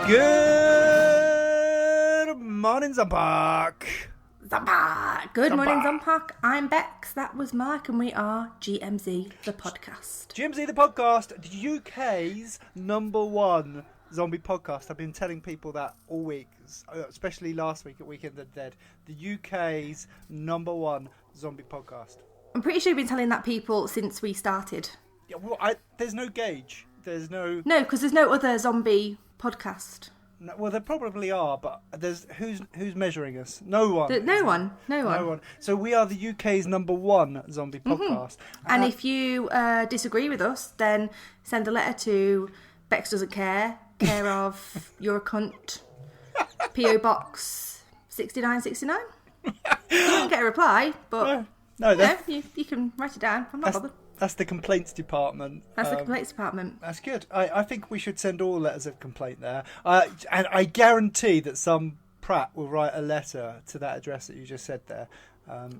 Good morning, Marc. Good morning, Marc. I'm Bex. That was Mark, and we are GMZ, the podcast. GMZ, the podcast, the UK's #1 zombie podcast. I've been telling people that all week, especially last week at Weekend of the Dead. The UK's #1 zombie podcast. I'm pretty sure you've been telling that people since we started. Yeah, well, there's no gauge. There's no... No, because there's no other zombie podcast. No, well, there probably are, but there's who's measuring us? No one. No one. So we are the UK's #1 zombie podcast. And if you disagree with us, then send a letter to Bex Doesn't Care of You're a Cunt, PO Box 6969. You won't get a reply, but you can write it down. I'm not bothered. That's the complaints department. That's the complaints department. That's good. I think we should send all letters of complaint there. And I guarantee that some prat will write a letter to that address that you just said there.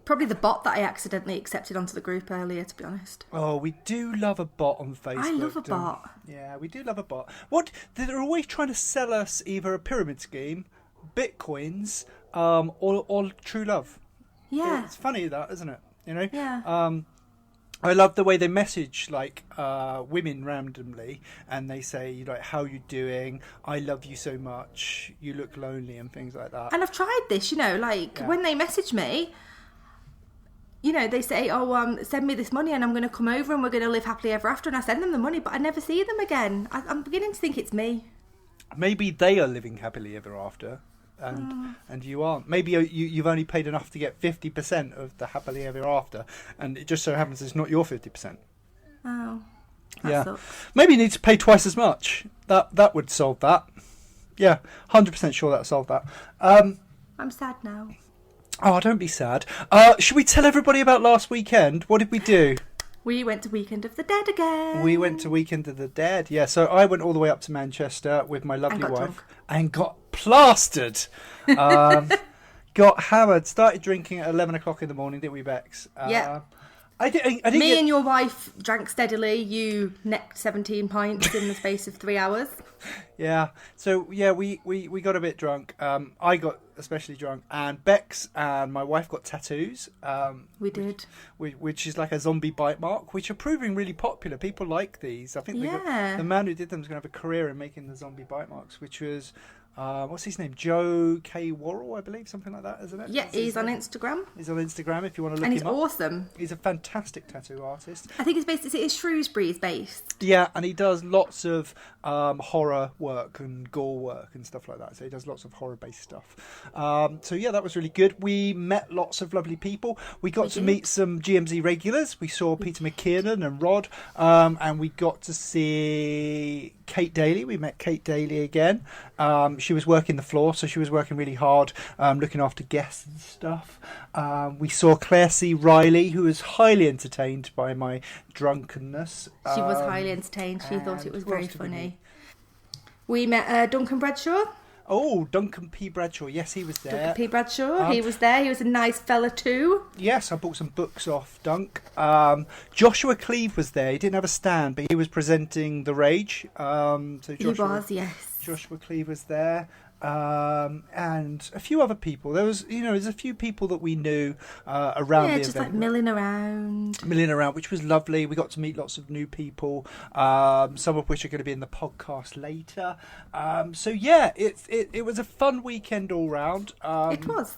Probably the bot that I accidentally accepted onto the group earlier, to be honest. Oh, we do love a bot on Facebook. I love a bot. Yeah, we do love a bot. They're always trying to sell us either a pyramid scheme, bitcoins, or true love. Yeah. It's funny that, isn't it? You know? Yeah. I love the way they message women randomly, and they say like, "How you doing? I love you so much. You look lonely," and things like that. And I've tried this, when they message me, they say, "Oh, send me this money, and I'm going to come over, and we're going to live happily ever after." And I send them the money, but I never see them again. I'm beginning to think it's me. Maybe they are living happily ever after. And you aren't. Maybe you've only paid enough to get 50% of the happily ever after, and it just so happens it's not your 50%. Oh, that sucks. Maybe you need to pay twice as much. That would solve that. Yeah, 100% sure that solved that. I'm sad now. Oh, don't be sad. Should we tell everybody about last weekend? What did we do? We went to Weekend of the Dead again. We went to Weekend of the Dead, yeah. So I went all the way up to Manchester with my lovely wife and got plastered. Got hammered. Started drinking at 11 o'clock in the morning, didn't we, Bex? Yeah. I didn't and your wife drank steadily. You necked 17 pints in the space of 3 hours. Yeah. So, yeah, we got a bit drunk. I got especially drunk. And Bex and my wife got tattoos. We did. Which is like a zombie bite mark, which are proving really popular. People like these. I think the man who did them is going to have a career in making the zombie bite marks, which was... what's his name? Joe K. Worrell, I believe, something like that, isn't it? Yeah, he's on Instagram. He's on Instagram if you want to look him up. And he's awesome. He's a fantastic tattoo artist. I think it's Shrewsbury he's based. Yeah, and he does lots of horror work and gore work and stuff like that. So he does lots of horror-based stuff. So yeah, that was really good. We met lots of lovely people. We got to meet some GMZ regulars. We saw Peter McKiernan and Rod, and we got to see Kate Daly. We met Kate Daly again. She was working the floor, so she was working really hard, looking after guests and stuff. We saw Claire C. Riley, who was highly entertained by my drunkenness. She was highly entertained. She thought it was very funny. We met Duncan Bradshaw. Oh, Duncan P. Bradshaw. Yes, he was there. Duncan P. Bradshaw. He was there. He was a nice fella too. Yes, I bought some books off Dunk. Joshua Cleave was there. He didn't have a stand, but he was presenting The Rage. He was, yes. Joshua Cleave was there. And a few other people. There's a few people that we knew around the event. Yeah, just like milling around, which was lovely. We got to meet lots of new people, some of which are going to be in the podcast later. So yeah, it was a fun weekend all round. It was.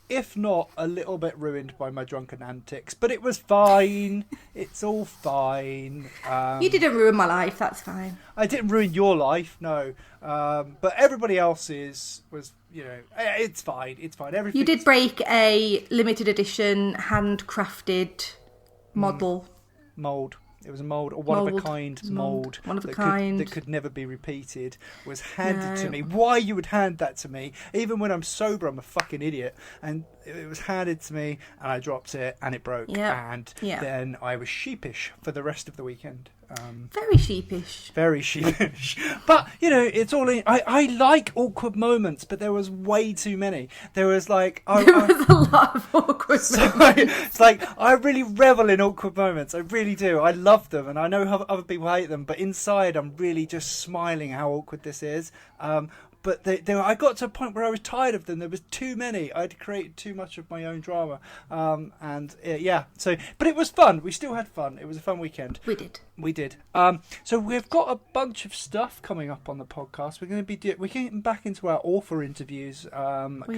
If not a little bit ruined by my drunken antics, but it was fine. It's all fine. You didn't ruin my life, that's fine. I didn't ruin your life, no. But everybody else's was, it's fine. It's fine. Everything. You did break a limited edition, handcrafted model. Mould. It was a mould, or one-of-a-kind mould. One of a kind. That could never be repeated, was handed to me. Why you would hand that to me? Even when I'm sober, I'm a fucking idiot. And it was handed to me, and I dropped it, and it broke. Yep. And then I was sheepish for the rest of the weekend. Very sheepish. Very sheepish. But, it's all in... I like awkward moments, but there was way too many. There was like... There was a lot of awkward moments. It's like, I really revel in awkward moments. I really do. I love them, and I know how other people hate them, but inside I'm really just smiling how awkward this is. But I got to a point where I was tired of them. There was too many. I'd created too much of my own drama. But it was fun. We still had fun. It was a fun weekend. We did. So we've got a bunch of stuff coming up on the podcast. We're getting back into our author interviews. We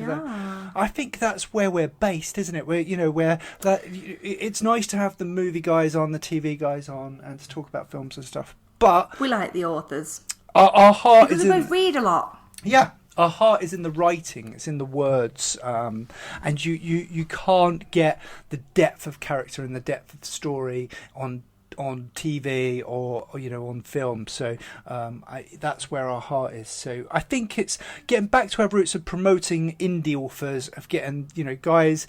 are. I think that's where we're based, isn't it? It's nice to have the movie guys on, the TV guys on, and to talk about films and stuff. But we like the authors. Our heart because is we both read a lot. Yeah, our heart is in the writing, it's in the words, and you can't get the depth of character and the depth of the story on TV or on film. So that's where our heart is. So I think it's getting back to our roots of promoting indie authors, of getting guys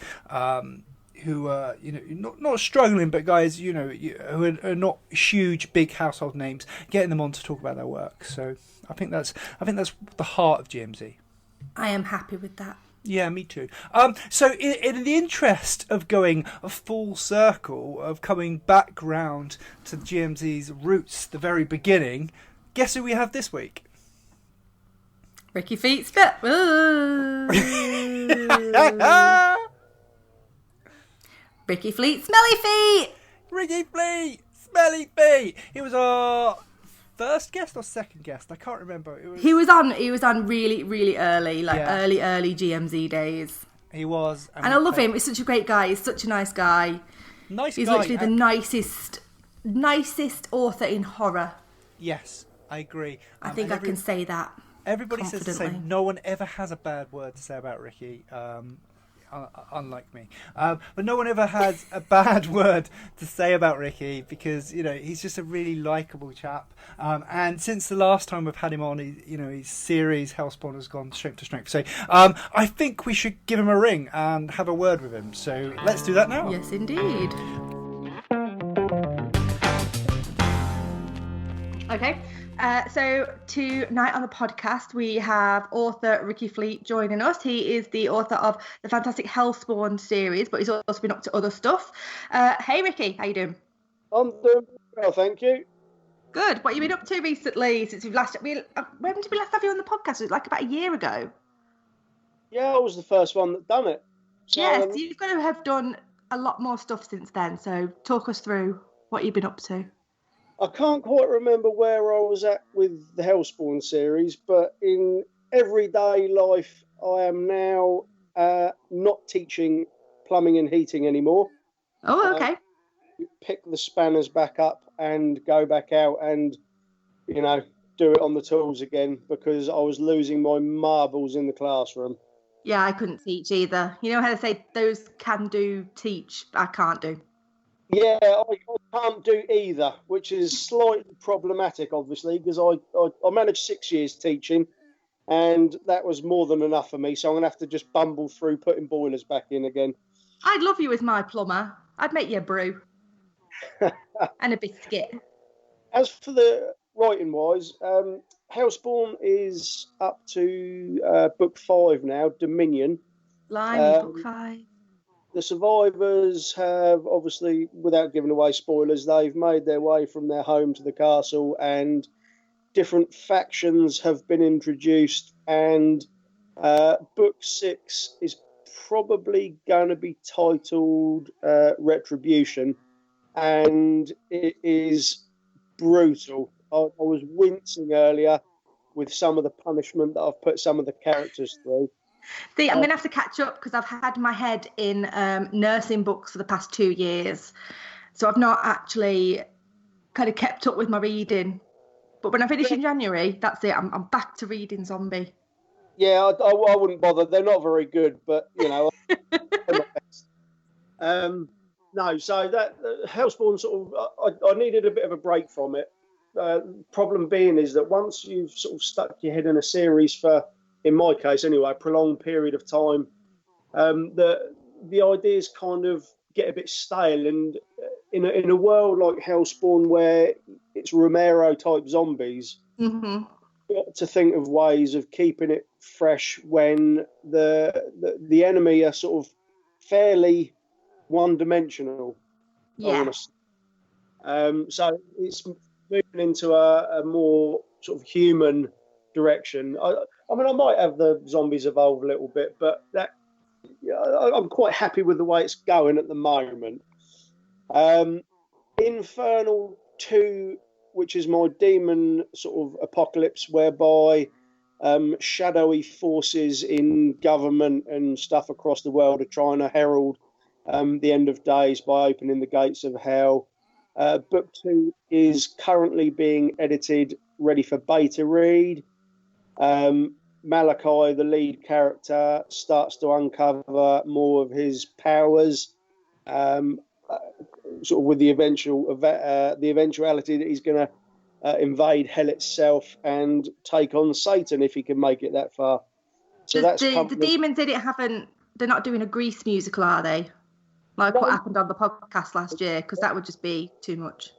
who are not struggling, but guys who are not huge big household names, getting them on to talk about their work. So I think that's the heart of GMZ. I am happy with that. Yeah, me too. So in the interest of going a full circle, of coming back round to GMZ's roots, the very beginning, guess who we have this week? Ricky Feet. Ricky Fleet, Smelly Feet! Ricky Fleet, Smelly Feet! He was our first guest or second guest? I can't remember. He was on really, really early, early GMZ days. He was. And I love him. He's such a great guy. He's such a nice guy. He's literally the nicest author in horror. Yes, I agree. I think I can say that. Everybody says the same. No one ever has a bad word to say about Ricky. Unlike me, but no one ever has a bad word to say about Ricky, because he's just a really likable chap, and since the last time we've had him on, his series Hellspawn has gone strength to strength. So I think we should give him a ring and have a word with him. So let's do that now. Yes, indeed. Okay. So tonight on the podcast we have author Ricky Fleet joining us. He is the author of the fantastic Hellspawn series, but he's also been up to other stuff. Hey Ricky, how you doing? I'm doing well, thank you. Good. What have you been up to recently since when did we last have you on the podcast? Was it like about a year ago? Yeah, I was the first one that done it. So, yes, you've got to have done a lot more stuff since then. So talk us through what you've been up to. I can't quite remember where I was at with the Hellspawn series, but in everyday life, I am now not teaching plumbing and heating anymore. Oh, okay. Pick the spanners back up and go back out and, do it on the tools again, because I was losing my marbles in the classroom. Yeah, I couldn't teach either. You know how they say those can do teach, I can't do. Yeah, I can't do either, which is slightly problematic, obviously, because I managed 6 years teaching, and that was more than enough for me. So I'm going to have to just bumble through putting boilers back in again. I'd love you as my plumber. I'd make you a brew and a biscuit. As for the writing-wise, Hellspawn is up to book 5 now, Dominion. Blimey, book 5. The survivors have, obviously, without giving away spoilers, they've made their way from their home to the castle, and different factions have been introduced, and book 6 is probably going to be titled Retribution, and it is brutal. I was wincing earlier with some of the punishment that I've put some of the characters through. See, I'm going to have to catch up because I've had my head in nursing books for the past 2 years. So I've not actually kind of kept up with my reading. But when I finish in January, that's it. I'm back to reading zombie. Yeah, I wouldn't bother. They're not very good, but, I'm my best. No, so that Hellspawn sort of, I needed a bit of a break from it. Problem being is that once you've sort of stuck your head in a series for, in my case anyway, a prolonged period of time, the ideas kind of get a bit stale, and in a world like Hellspawn where it's Romero type zombies, Mm-hmm. got to think of ways of keeping it fresh when the enemy are sort of fairly one-dimensional. I Yeah. want to. So it's moving into a more sort of human direction. I mean, I might have the zombies evolve a little bit, but I'm quite happy with the way it's going at the moment. Infernal 2, which is my demon sort of apocalypse, whereby shadowy forces in government and stuff across the world are trying to herald the end of days by opening the gates of hell. Book 2 is currently being edited, ready for beta read. Malachi, the lead character, starts to uncover more of his powers, sort of with the eventuality that he's going to invade hell itself and take on Satan if he can make it that far. So that's the demons in it they're not doing a Grease musical, are they? Like what happened on the podcast last year, because that would just be too much.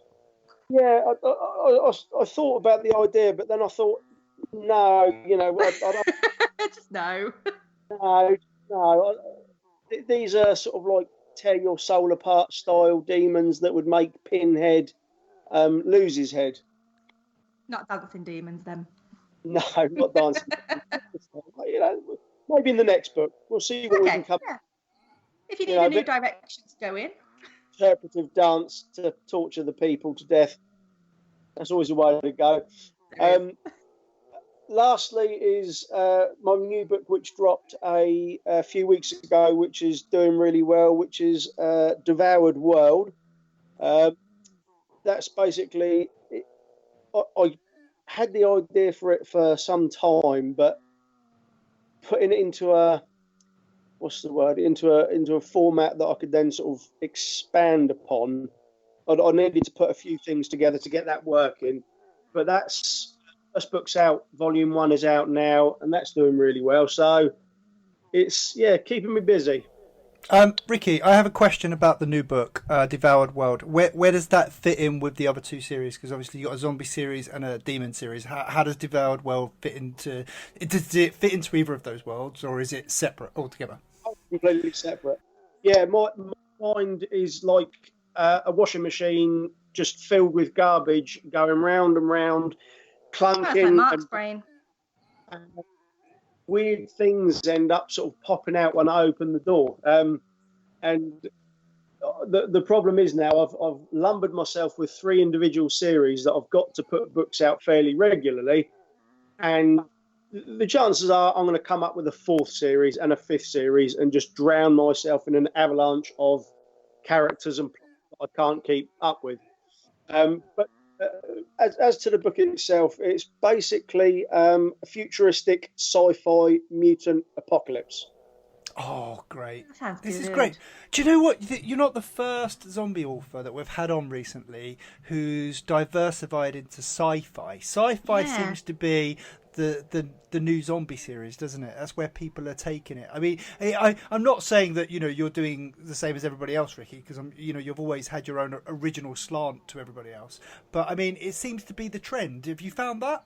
Yeah, I thought about the idea, but then I thought, no, I don't. Just no. No. These are sort of like tear your soul apart style demons that would make Pinhead lose his head. Not dancing demons, then. No, not dancing. Maybe in the next book we'll see what we can come. Yeah. If you need a new direction to go in. Interpretive dance to torture the people to death. That's always a way to go. Lastly is my new book, which dropped a few weeks ago, which is doing really well, which is Devoured World. That's basically... I had the idea for it for some time, but putting it into into a format that I could then sort of expand upon, I needed to put a few things together to get that working. But that's book's out. Volume 1 is out now, and that's doing really well. So it's keeping me busy. Ricky, I have a question about the new book, Devoured World. Where does that fit in with the other two series? Because obviously you've got a zombie series and a demon series. How does Devoured World fit into? Does it fit into either of those worlds, or is it separate altogether? Completely separate. Yeah, my mind is like a washing machine just filled with garbage, going round and round, clunking. That's like Marc's brain. Weird things end up sort of popping out when I open the door. And the problem is now I've lumbered myself with 3 individual series that I've got to put books out fairly regularly. And the chances are I'm going to come up with a 4th series and a 5th series and just drown myself in an avalanche of characters and plots that I can't keep up with. But as to the book itself, it's basically a futuristic sci-fi mutant apocalypse. Oh, great. This is great. Do you know what? You're not the first zombie author that we've had on recently who's diversified into sci-fi. Sci-fi seems to be the new zombie series, doesn't it? That's where people are taking it. I mean, I'm not saying that you're doing the same as everybody else, Ricky, because you've always had your own original slant to everybody else. But I mean, it seems to be the trend. Have you found that?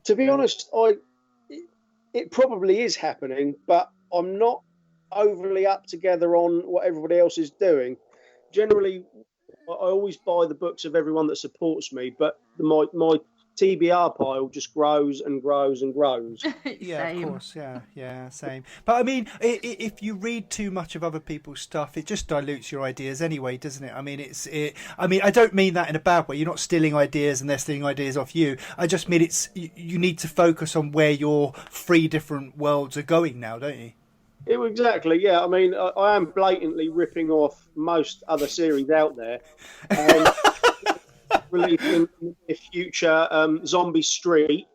To be honest, it probably is happening, but I'm not overly up together on what everybody else is doing. Generally, I always buy the books of everyone that supports me, but my TBR pile just grows and grows and grows. Yeah, of course. Yeah, same. But I mean, if you read too much of other people's stuff, it just dilutes your ideas anyway, doesn't it? I mean, I mean, I don't mean that in a bad way. You're not stealing ideas and they're stealing ideas off you. I just mean you need to focus on where your 3 different worlds are going now, don't you? Exactly, yeah. I mean, I am blatantly ripping off most other series out there. Releasing in the future Zombie Street,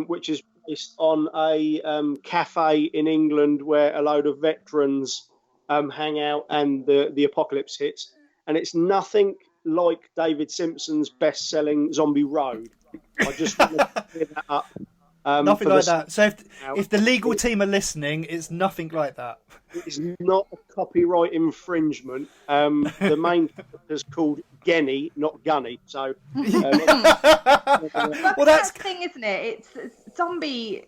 which is based on a cafe in England where a load of veterans hang out and the apocalypse hits. And it's nothing like David Simpson's best-selling Zombie Road. I just want to clear that up. Nothing like that. So Now, if the legal team are listening, it's nothing like that. it is not a copyright infringement. The main character is called Genny, not Gunny. So, Well, that's the thing, isn't it? It's zombie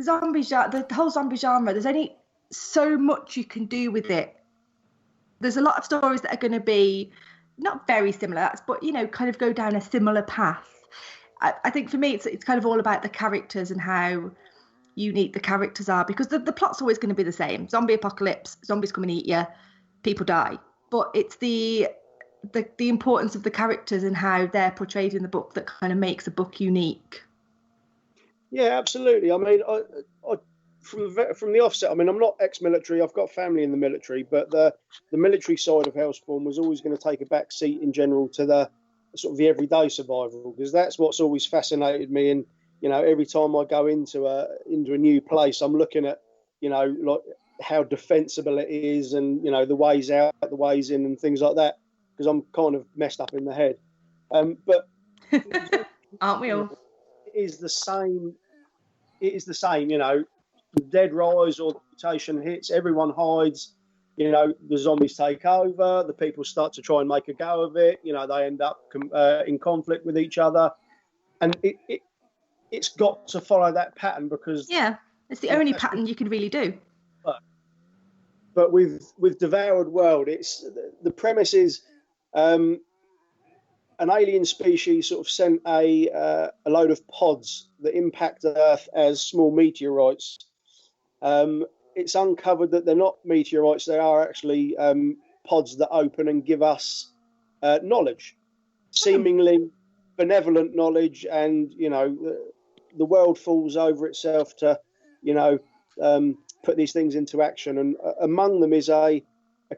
genre. The whole zombie genre. There's only so much you can do with it. There's a lot of stories that are going to be not very similar, but kind of go down a similar path. I think for me, it's kind of all about the characters and how unique the characters are, because the plot's always going to be the same: zombie apocalypse, zombies come and eat you, people die. But it's the importance of the characters and how they're portrayed in the book that kind of makes a book unique. Yeah, absolutely. I mean, I from the offset, I mean, I'm not ex-military. I've got family in the military, but the military side of Hellspawn was always going to take a back seat in general to the sort of the everyday survival, because that's what's always fascinated me. And every time I go into a new place, I'm looking at like how defensible it is, and the ways out, the ways in, and things like that, because I'm kind of messed up in the head. But aren't we all? It is the same. The dead rise or the mutation hits, everyone hides. The zombies take over. The people start to try and make a go of it. They end up in conflict with each other, and it's got to follow that pattern, because it's the only pattern you can really do. But with Devoured World, it's the premise is an alien species sort of sent a load of pods that impact Earth as small meteorites. It's uncovered that they're not meteorites; they are actually pods that open and give us knowledge, seemingly benevolent knowledge, and the world falls over itself to put these things into action. And among them is a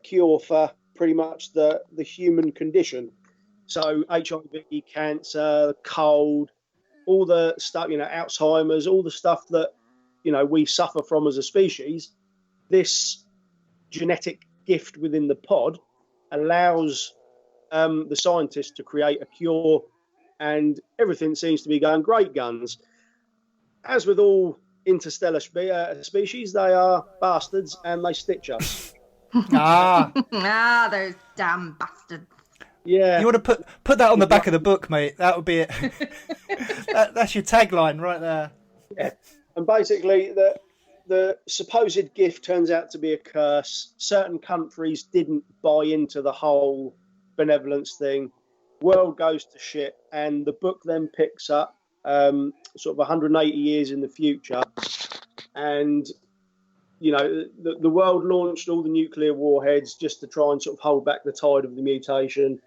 cure for pretty much the human condition. So HIV, cancer, cold, all the stuff, Alzheimer's, all the stuff that we suffer from as a species. This genetic gift within the pod allows the scientists to create a cure, and everything seems to be going great guns. As with all interstellar species, they are bastards and they stitch us. Those damn bastards. Yeah, you want to put that on the back of the book, mate. That would be it. That's your tagline right there. Yeah, and basically the supposed gift turns out to be a curse. Certain countries didn't buy into the whole benevolence thing. World goes to shit, and the book then picks up sort of 180 years in the future, and the world launched all the nuclear warheads just to try and sort of hold back the tide of the mutation.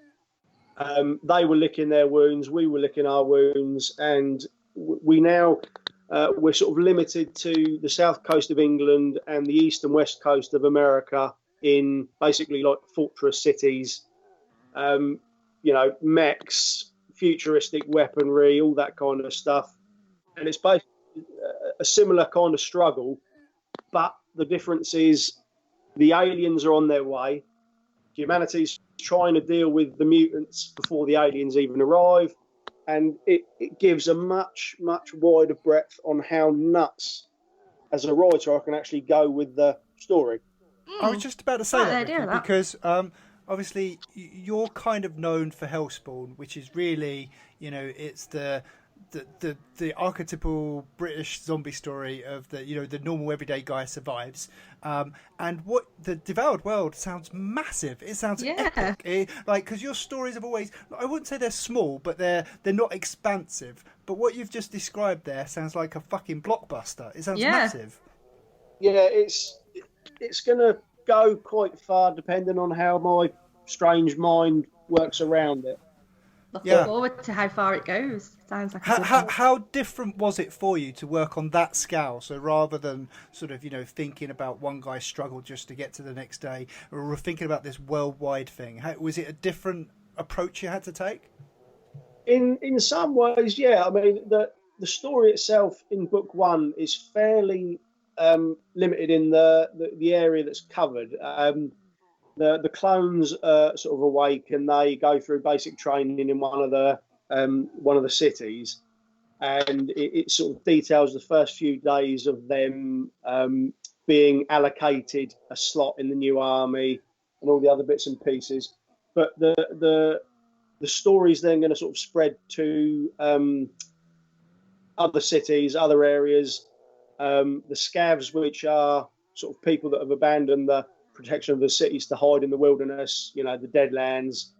They were licking their wounds, we were licking our wounds, and we now we're sort of limited to the south coast of England and the east and west coast of America in basically like fortress cities, mechs, futuristic weaponry, all that kind of stuff. And it's basically a similar kind of struggle, but the difference is the aliens are on their way. Humanity's trying to deal with the mutants before the aliens even arrive. And it gives a much, much wider breadth on how nuts, as a writer, I can actually go with the story. I was just about to say that, Ricky, because obviously you're kind of known for Hellspawn, which is really, it's the archetypal British zombie story of the normal everyday guy survives, and what the Devoured World sounds massive. It sounds epic, because your stories have always, I wouldn't say they're small, but they're not expansive. But what you've just described there sounds like a fucking blockbuster. It sounds massive. Yeah, it's gonna go quite far depending on how my strange mind works around it. Looking forward to how far it goes. Sounds like how different was it for you to work on that scale? So rather than sort of thinking about one guy's struggle just to get to the next day, or thinking about this worldwide thing, was it a different approach you had to take? In some ways, yeah. I mean, the story itself in book one is fairly limited in the area that's covered. The clones sort of awake, and they go through basic training in one of the cities, and it sort of details the first few days of them being allocated a slot in the new army and all the other bits and pieces. But the story's then going to sort of spread to other cities, other areas. The scavs, which are sort of people that have abandoned the protection of the cities to hide in the wilderness, the Deadlands.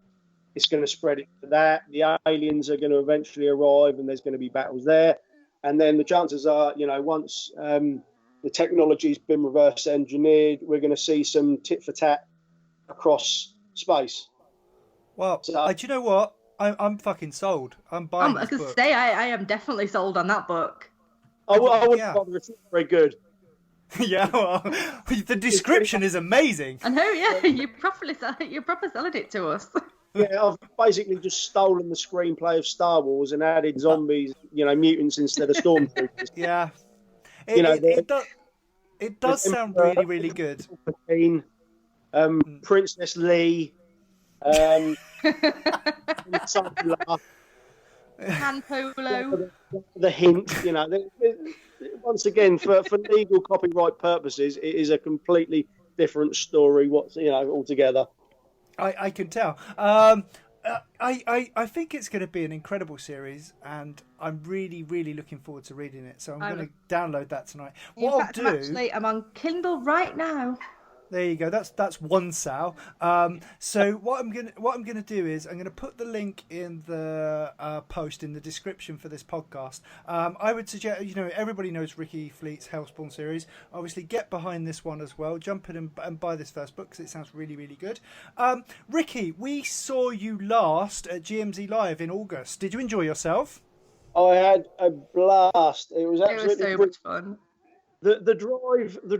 It's going to spread into that. The aliens are going to eventually arrive, and there's going to be battles there. And then the chances are, once the technology's been reverse engineered, we're going to see some tit for tat across space. Well, do you know what? I'm fucking sold. I'm buying this book. I was going to say, I am definitely sold on that book. I wouldn't bother. It's not very good. Yeah, well, the description is amazing. I know, yeah. You're proper selling it to us. Yeah, I've basically just stolen the screenplay of Star Wars and added zombies, mutants instead of stormtroopers. Yeah. It does sound really, really good. Princess Lee, Han Polo. The hint, once again, for legal copyright purposes, it is a completely different story. Altogether. I can tell. I think it's going to be an incredible series, and I'm really, really looking forward to reading it. So I'm going to download that tonight. I'm on Kindle right now. There you go. That's one Sal. So what I'm gonna do is I'm gonna put the link in the post in the description for this podcast. I would suggest, everybody knows Ricky Fleet's Hellspawn series. Obviously, get behind this one as well. Jump in and buy this first book because it sounds really, really good. Ricky, we saw you last at GMZ Live in August. Did you enjoy yourself? I had a blast. It was absolutely so much fun. The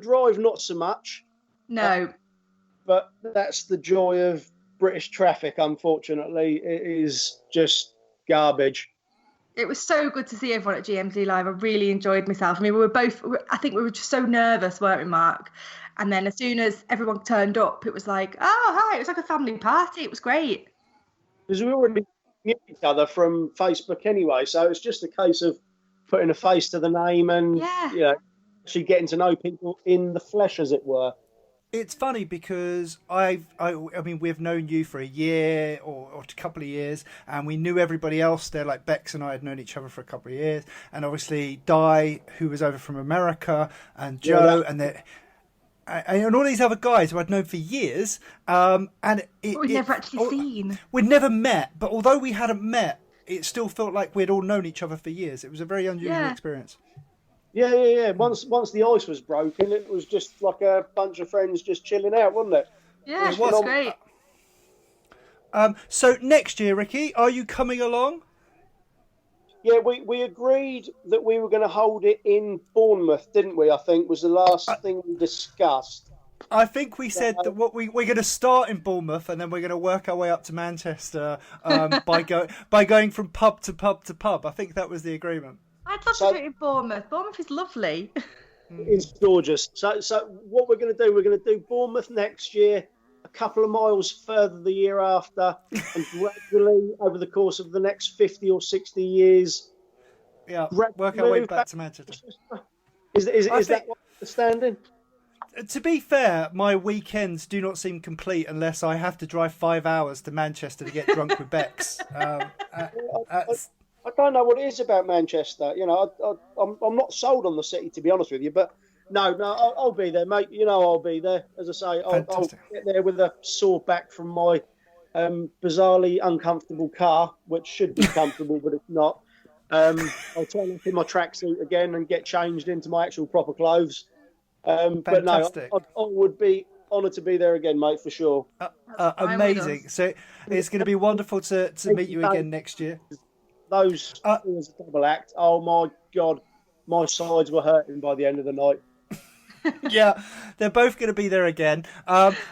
drive, not so much. No. But that's the joy of British traffic, unfortunately. It is just garbage. It was so good to see everyone at GMZ Live. I really enjoyed myself. I mean, I think we were just so nervous, weren't we, Mark? And then as soon as everyone turned up, it was like, oh, hi. It was like a family party. It was great. Because we already knew each other from Facebook anyway. So it's just a case of putting a face to the name and actually getting to know people in the flesh, as it were. It's funny because I mean, we've known you for a year or a couple of years, and we knew everybody else there. Like Bex and I had known each other for a couple of years, and obviously Di, who was over from America, and Joe, and all these other guys who I'd known for years. And we'd never actually seen. We'd never met, but although we hadn't met, it still felt like we'd all known each other for years. It was a very unusual experience. Yeah. Once the ice was broken, it was just like a bunch of friends just chilling out, wasn't it? Yeah, it was great. So next year, Ricky, are you coming along? Yeah, we agreed that we were going to hold it in Bournemouth, didn't we? I think was the last thing we discussed. I think we said that we're going to start in Bournemouth and then we're going to work our way up to Manchester by going from pub to pub to pub. I think that was the agreement. I'd love to do it in Bournemouth. Bournemouth is lovely. It's gorgeous. So what we're going to do Bournemouth next year, a couple of miles further the year after, and gradually over the course of the next 50 or 60 years, work our way back to Manchester. Is that what you're understanding? To be fair, my weekends do not seem complete unless I have to drive 5 hours to Manchester to get drunk with Bex. I don't know what it is about Manchester. I'm not sold on the city, to be honest with you. But no, I'll be there, mate. I'll be there. As I say, I'll get there with a sore back from my bizarrely uncomfortable car, which should be comfortable, but it's not. I'll turn up in my tracksuit again and get changed into my actual proper clothes. But no, I would be honoured to be there again, mate, for sure. Amazing. So it's going to be wonderful to meet you again next year. Those was a double act. Oh my God, my sides were hurting by the end of the night. Yeah, they're both going to be there again.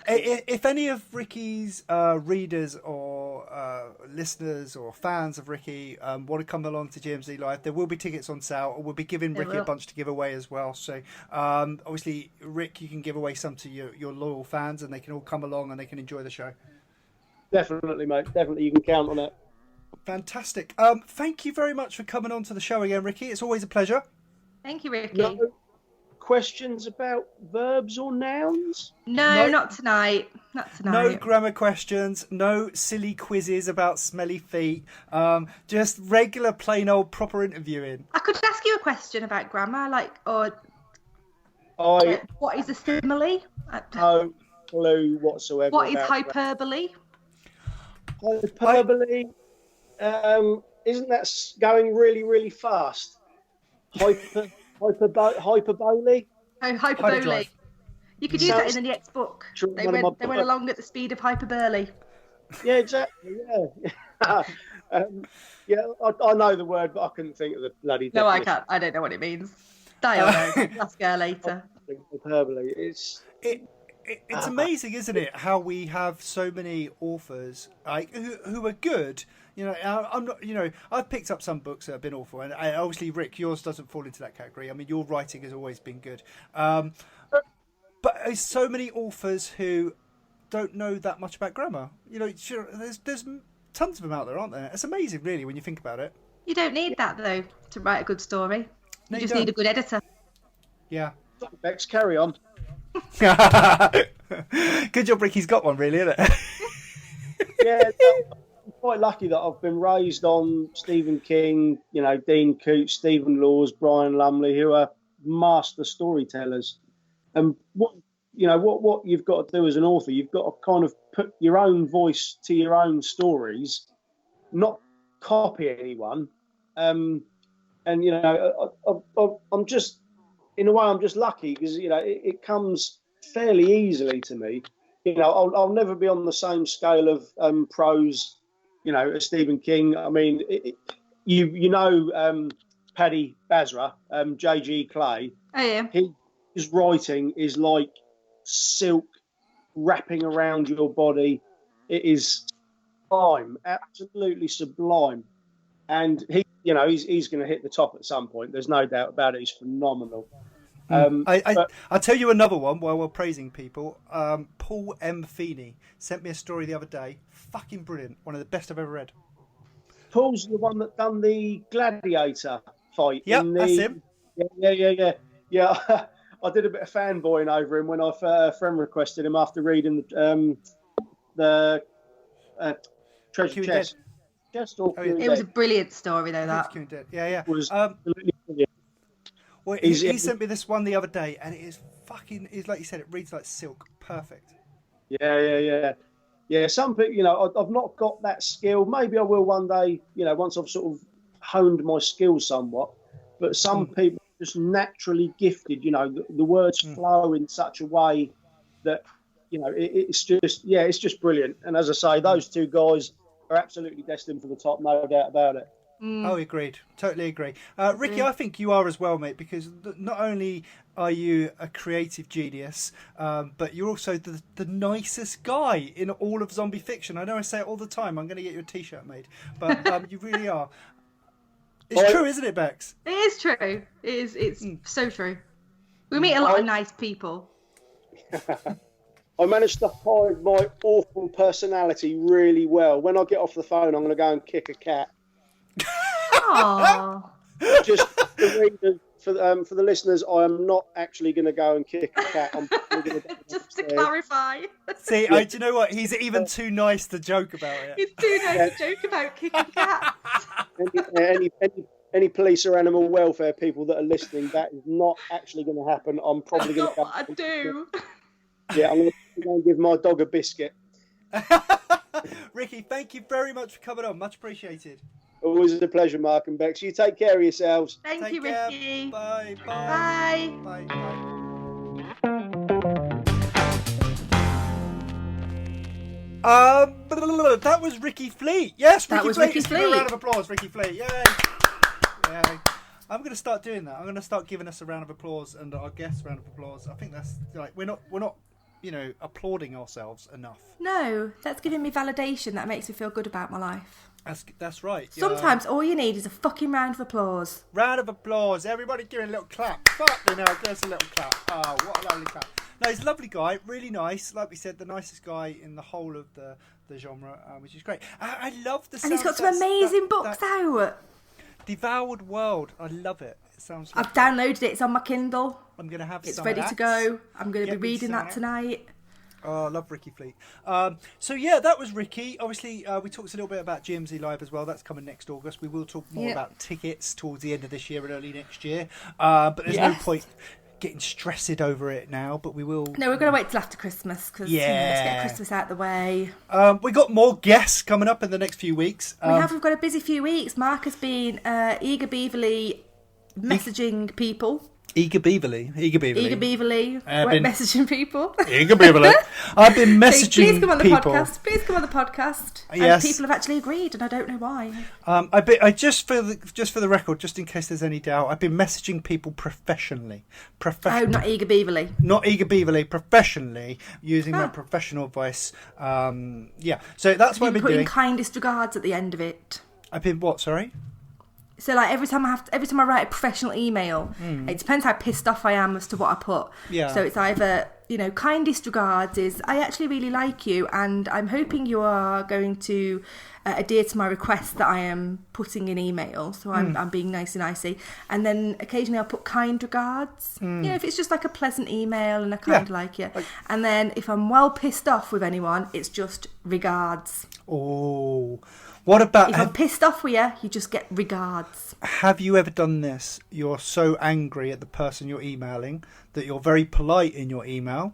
If any of Ricky's readers or listeners or fans of Ricky want to come along to GMZ Live, there will be tickets on sale, or we'll be giving Ricky a bunch to give away as well. So obviously, Rick, you can give away some to your loyal fans, and they can all come along and they can enjoy the show. Definitely, mate. Definitely, you can count on it. Fantastic. Thank you very much for coming on to the show again, Ricky. It's always a pleasure. Thank you, Ricky. No questions about verbs or nouns? No, not tonight. Not tonight. No grammar questions, no silly quizzes about smelly feet, just regular plain old proper interviewing. I could ask you a question about grammar, what is a simile? No clue whatsoever. What is hyperbole? Hyperbole? Isn't that going really, really fast? Hyperbole? Oh, hyperbole. Hyperdrive. You could use that in the next book. They went along at the speed of hyperbole. Yeah, exactly. Yeah. I know the word, but I couldn't think of the bloody definition. No, I can't. I don't know what it means. Dial know. Ask her later. Hyperbole. It's amazing, isn't it, how we have so many authors who are good. You know, I'm not. You know, I've picked up some books that have been awful, and obviously, Rick, yours doesn't fall into that category. I mean, your writing has always been good, but there's so many authors who don't know that much about grammar. You know, sure, there's tons of them out there, aren't there? It's amazing, really, when you think about it. You don't need that though to write a good story. You just need a good editor. Yeah. Bex, carry on. Good job, Ricky's got one, really, isn't it? Yeah. I'm quite lucky that I've been raised on Stephen King, you know, Dean Coots, Stephen Laws, Brian Lumley, who are master storytellers. And what you've got to do as an author, you've got to kind of put your own voice to your own stories, not copy anyone. And you know, I'm just, in a way, I'm just lucky because you know it comes fairly easily to me. You know, I'll never be on the same scale of prose, you know, as Stephen King. I mean, you know, Paddy Basra, J.G. Clay. Oh yeah. His writing is like silk wrapping around your body. It is sublime, absolutely sublime. And he's going to hit the top at some point. There's no doubt about it. He's phenomenal. I'll tell you another one while we're praising people. Paul M. Feeney sent me a story the other day. Fucking brilliant. One of the best I've ever read. Paul's the one that done the gladiator fight. Yep, that's him. Yeah. I did a bit of fanboying over him when I friend requested him after reading the Treasure Chest. It was a brilliant story, though. That. Yeah. Was absolutely brilliant. Well, he sent me this one the other day, and it is fucking. Is like you said, it reads like silk. Perfect. Yeah. Some people, you know, I've not got that skill. Maybe I will one day. You know, once I've sort of honed my skills somewhat. But some people are just naturally gifted. You know, the words flow in such a way that, you know, it's just brilliant. And as I say, those two guys are absolutely destined for the top, no doubt about it. Oh, agreed. Totally agree. Ricky, I think you are as well, mate, because not only are you a creative genius, but you're also the nicest guy in all of zombie fiction. I know I say it all the time. I'm going to get you a T-shirt made. But you really are. It's true, isn't it, Bex? It is true. It is. It's so true. We meet a lot of nice people. I managed to hide my awful personality really well. When I get off the phone, I'm going to go and kick a cat. Aww. Just for the listeners, I am not actually going to go and kick a cat. I'm going to just to clarify. See, do you know what? He's even too nice to joke about it. He's too nice to joke about kicking cats. Any police or animal welfare people that are listening, that is not actually going to happen. I'm probably going to go. I do. Yeah, I'm going to go and give my dog a biscuit. Ricky, thank you very much for coming on. Much appreciated. Always a pleasure, Mark and Bex. You take care of yourselves. Take you, care. Ricky. Bye. Bye. Bye. That was Ricky Fleet. Yes, Ricky Fleet. Let's give a round of applause, Ricky Fleet. Yay. I'm going to start doing that. I'm going to start giving us a round of applause and our guests a round of applause. I think that's like we're not applauding ourselves enough. No, that's giving me validation. That makes me feel good about my life. That's right. Sometimes all you need is a fucking round of applause. Round of applause. Everybody give a little clap. Fuck, give us a little clap. Oh, what a lovely clap. No, he's a lovely guy, really nice. Like we said, the nicest guy in the whole of the genre, which is great. I love the sound. And he's got some amazing books out. Devoured World. I love it. It sounds like I've downloaded it. It's on my Kindle. I'm going to have It's some ready of to that. go. I'm going to be reading that tonight. Oh, I love Ricky Fleet. So yeah, that was Ricky. Obviously, we talked a little bit about GMZ Live as well. That's coming next August. We will talk more about tickets towards the end of this year and early next year. But there's no point getting stressed over it now. But we will. No, we're going to wait till after Christmas because let's get Christmas out of the way. We got more guests coming up in the next few weeks. We've got a busy few weeks. Marc has been eager beaverly messaging people. Eager beaverly. Messaging people. Eager beaverly. I've been messaging please come on the people. podcast. Please come on the podcast. Yes. And people have actually agreed, and I don't know why. I just for the record, just in case there's any doubt, I've been messaging people professionally. Oh, not eager beaverly. Not eager beaverly, professionally, using my professional voice. So that's what I've been putting doing. kindest regards at the end of it. I've been what? Sorry. So like every time I write a professional email, it depends how pissed off I am as to what I put. Yeah. So it's either, kindest regards is I actually really like you and I'm hoping you are going to adhere to my request that I am putting in email. So I'm being nice and icy. And then occasionally I'll put kind regards. If it's just like a pleasant email and I kind of like you. And then if I'm well pissed off with anyone, it's just regards. Oh. What about... If I'm pissed off with you, you just get regards. Have you ever done this? You're so angry at the person you're emailing that you're very polite in your email,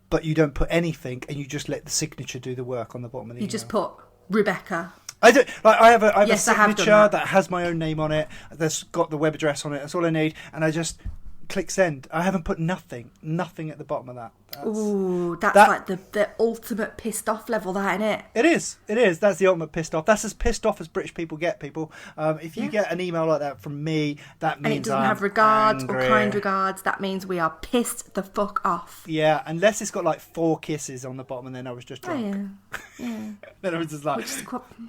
but you don't put anything and you just let the signature do the work on the bottom of the email. You just put Rebecca. I don't. Like, I have a Yes, signature that has my own name on it. That's got the web address on it. That's all I need. And I just click send. I haven't put nothing at the bottom of that. That's like the ultimate pissed off level, that, isn't it? It is. That's the ultimate pissed off. That's as pissed off as British people get, people. If you get an email like that from me, that means and it doesn't I'm have regards angry. or kind regards. That means we are pissed the fuck off. Yeah, unless it's got like 4 kisses on the bottom and then I was just drunk. Yeah. Then I was just like,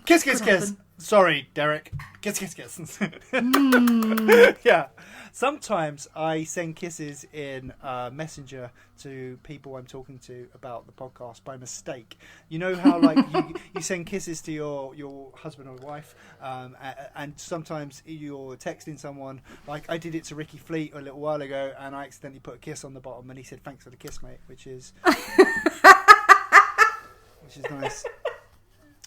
kiss. kiss. Sorry, Derek. Kiss. Yeah. Sometimes I send kisses in Messenger to people I'm talking to about the podcast by mistake. You know how like you send kisses to your husband or wife, and sometimes you're texting someone. Like I did it to Ricky Fleet a little while ago, and I accidentally put a kiss on the bottom, and he said, "Thanks for the kiss, mate," which is nice.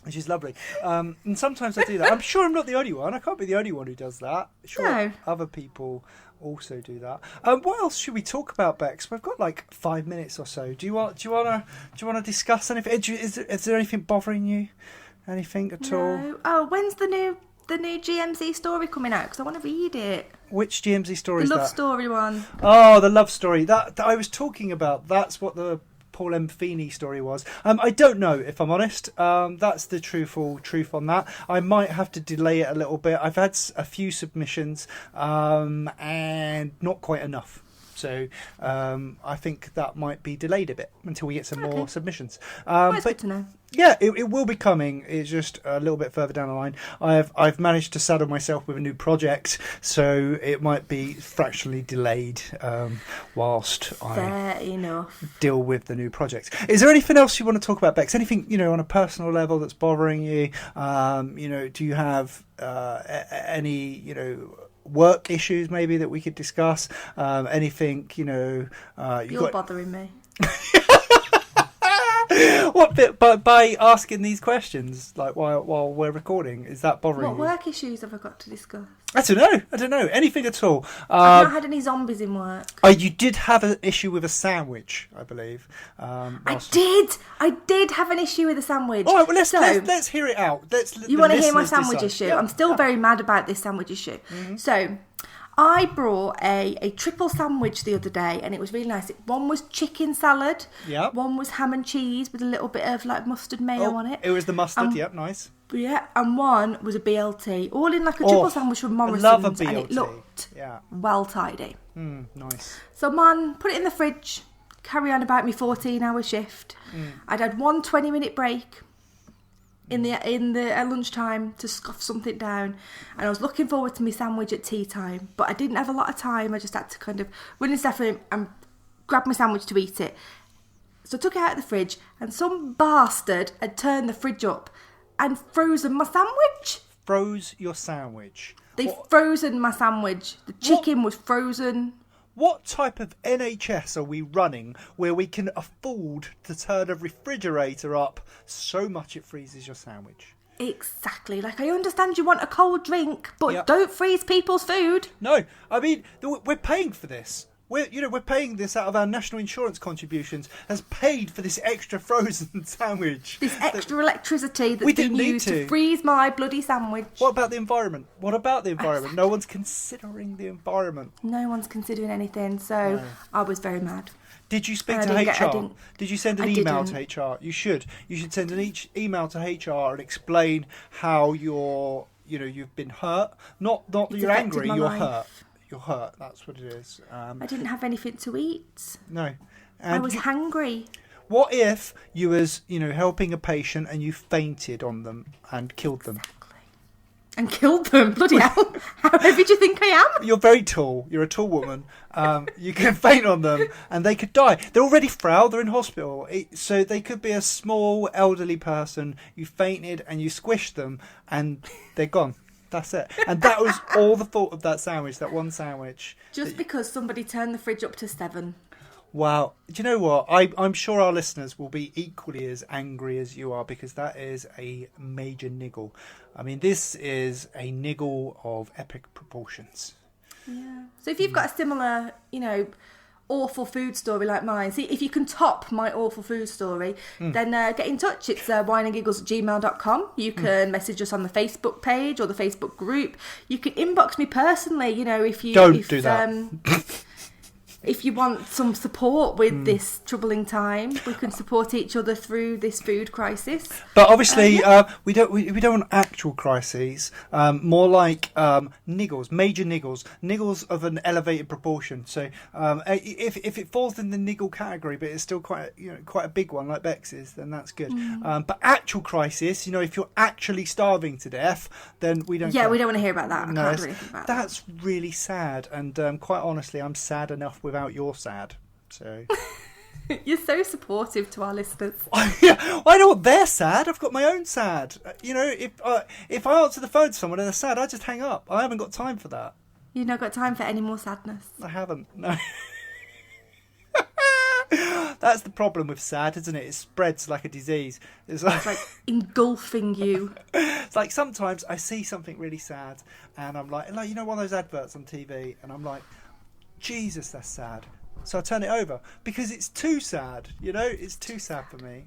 Which is lovely. And sometimes I do that. I'm sure I'm not the only one. I can't be the only one who does that. Sure, other people also do that. What else should we talk about, Bex? We've got like 5 minutes or so. Do you want to discuss anything? Is there anything bothering you? Anything at all? Oh, when's the new GMZ story coming out? Because I want to read it. Which GMZ story is that? The love story one. Oh, the love story that I was talking about. That's what the Paul M. Feeney story was. I don't know, if I'm honest. That's the truth on that. I might have to delay it a little bit. I've had a few submissions and not quite enough. So I think that might be delayed a bit until we get some more submissions. That's good to know. Yeah, it will be coming. It's just a little bit further down the line. I've managed to saddle myself with a new project, so it might be fractionally delayed whilst I deal with the new project. Is there anything else you want to talk about, Bex? Anything on a personal level that's bothering you? Do you have any work issues maybe that we could discuss? Anything you're bothering me. What bit by asking these questions like while we're recording, is that bothering you? What work issues have I got to discuss? I don't know anything at all. I've not had any zombies in work. You did have an issue with a sandwich, I believe. I did have an issue with a sandwich. All right, well let's hear it out. You want to hear my sandwich issue? Yeah. I'm still very mad about this sandwich issue. Mm-hmm. So I brought a triple sandwich the other day, and it was really nice. One was chicken salad. Yeah. One was ham and cheese with a little bit of like mustard mayo on it. It was the mustard. Yep, nice. Yeah, and one was a BLT, all in like a triple sandwich from Morrison's, I love a BLT. And it looked well tidy. Nice. So, man, put it in the fridge. carry on about my 14-hour shift. I'd had one 20-minute break in the at lunchtime to scoff something down, and I was looking forward to my sandwich at tea time, but I didn't have a lot of time. I just had to kind of run in the staff room and grab my sandwich to eat it. So I took it out of the fridge, and some bastard had turned the fridge up and frozen my sandwich. Froze your sandwich? They've frozen my sandwich. The chicken was frozen. What type of NHS are we running where we can afford to turn a refrigerator up so much it freezes your sandwich? Exactly. Like, I understand you want a cold drink, but don't freeze people's food. No, I mean, we're paying for this. We're paying this out of our national insurance contributions, has paid for this extra frozen sandwich. This extra electricity that's been used to freeze my bloody sandwich. What about the environment? Exactly. No one's considering the environment. No one's considering anything, so I was very mad. Did you speak to HR? Did you send an email to HR? You should. You should send an email to HR and explain how you've been hurt. Not that you're angry, you're hurt. You're hurt, that's what it is. I didn't have anything to eat. No. And I was hungry. What if you was, helping a patient and you fainted on them and killed them? Exactly. And killed them? Bloody hell. How heavy do you think I am? You're very tall. You're a tall woman. You can faint on them and they could die. They're already frail. They're in hospital. So they could be a small elderly person. You fainted and you squished them and they're gone. That's it. And that was all the fault of that sandwich, that one sandwich. Just because somebody turned the fridge up to 7. Wow. Do you know what? I'm sure our listeners will be equally as angry as you are, because that is a major niggle. I mean, this is a niggle of epic proportions. Yeah. So if you've got a similar, awful food story like mine, see if you can top my awful food story, then get in touch. It's wineandgiggles@gmail.com. You can message us on the Facebook page or the Facebook group. You can inbox me personally, if you do that. If you want some support with this troubling time, we can support each other through this food crisis. But obviously, we don't want actual crises. More like niggles, major niggles of an elevated proportion. So if it falls in the niggle category, but it's still quite a big one like Bex's, then that's good. But actual crisis, if you're actually starving to death, then we don't. Yeah, we don't want to hear about that. No, I can't do anything about that's really sad. And quite honestly, I'm sad enough without your sad. So you're so supportive to our listeners. I know what they're sad. I've got my own sad. If I answer the phone to someone and they're sad, I just hang up. I haven't got time for that. You've not got time for any more sadness. I haven't. No. That's the problem with sad, isn't it? It spreads like a disease. It's like engulfing you. It's like sometimes I see something really sad and I'm like one of those adverts on TV, and I'm like, Jesus, that's sad. So I turn it over because it's too sad. It's too sad for me.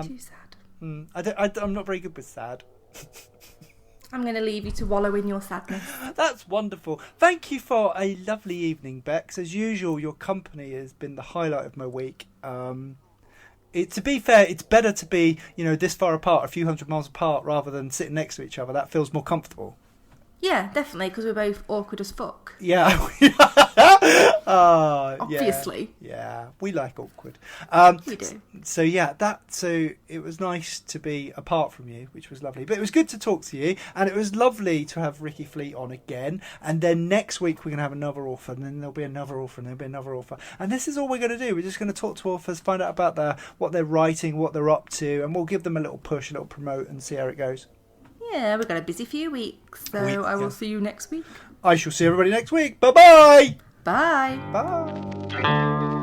Too sad. I'm not very good with sad. I'm going to leave you to wallow in your sadness. That's wonderful. Thank you for a lovely evening, Bex. As usual, your company has been the highlight of my week. To be fair, it's better to be, this far apart, a few hundred miles apart, rather than sitting next to each other. That feels more comfortable. Yeah, definitely, because we're both awkward as fuck. Yeah. Obviously. Yeah, we like awkward. We do. So it was nice to be apart from you, which was lovely. But it was good to talk to you, and it was lovely to have Ricky Fleet on again. And then next week we're going to have another author, and then there'll be another author, and there'll be another author. And this is all we're going to do. We're just going to talk to authors, find out about what they're writing, what they're up to, and we'll give them a little push, a little promote, and see how it goes. Yeah, we've got a busy few weeks, so I will see you next week. I shall see everybody next week. Bye-bye. Bye. Bye.